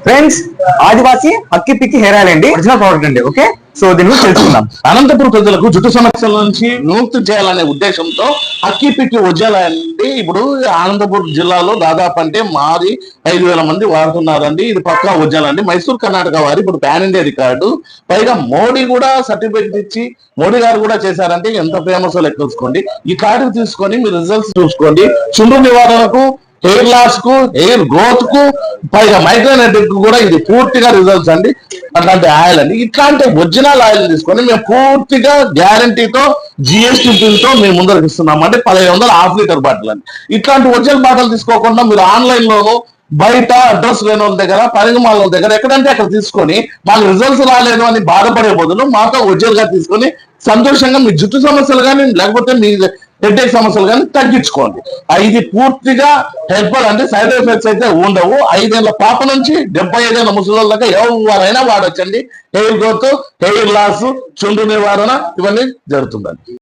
Friends, ఆదివాసి అక్కి Pikki hair oil అండి, original product అండి. Okay, so దీని గురించి తెలుసుకుందాం. అనంతపురం ప్రజలకు జుట్టు సమస్యల నుంచి విముక్తి చేయాలనే ఉద్దేశంతో అక్కి పిక్కి వజ్జాలండి ఇప్పుడు అనంతపురం జిల్లాలో దాదాపు అంటే మాది 5,000 మంది వాడుతున్నారండి. ఇది పక్కా వజ్జాలండి. మైసూర్ కర్ణాటక వారి ఇప్పుడు పాన్ ఇండియా రికార్డు, పైగా మోడీ కూడా సర్టిఫికేట్ ఇచ్చి మోడీ గారు కూడా చేశారంటే ఎంత ఫేమస్ లెక్క చూసుకోండి. ఈ కార్డు తీసుకొని మీరు రిజల్ట్స్ చూసుకోండి. చుండ్రు నివారణకు, హెయిర్ లాస్ కు, హెయిర్ గ్రోత్ కు, పైగా మైగ్రేన్ హెడేక్ కు కూడా ఇది పూర్తిగా రిజల్ట్స్ అండి. అట్లాంటి ఆయిల్ అండి. ఇట్లాంటి ఒరిజినల్ ఆయిల్ తీసుకొని మేము పూర్తిగా గ్యారంటీతో జిఎస్టీ బిల్ తో మేము ముందరకు ఇస్తున్నాం. అంటే 1,500 హాఫ్ లీటర్ బాటిల్ అండి. ఇట్లాంటి ఒరిజినల్ బాటిల్ తీసుకోకుండా మీరు ఆన్లైన్ లోను బయట అడ్రస్ లేని వాళ్ళ దగ్గర, పరిగమాల దగ్గర ఎక్కడంటే అక్కడ తీసుకొని మాకు రిజల్ట్స్ రాలేదు అని బాధపడే బదులు మాతో ఒరిజినల్ గా తీసుకొని సంతోషంగా మీ జుట్టు సమస్యలు కానీ లేకపోతే మీ హెడ్ఏక్ సమస్యలు కానీ తగ్గించుకోండి. ఇది పూర్తిగా హెల్ప్ఫుల్ అంటే సైడ్ ఎఫెక్ట్స్ అయితే ఉండవు. 5 ఏళ్ల పాప నుంచి 75 ఏళ్ల ముసలి దాకా ఎవరైనా వాడొచ్చండి. హెయిర్ గ్రోత్, హెయిర్ లాస్, చుండ్రు నివారణ ఇవన్నీ జరుగుతుందండి.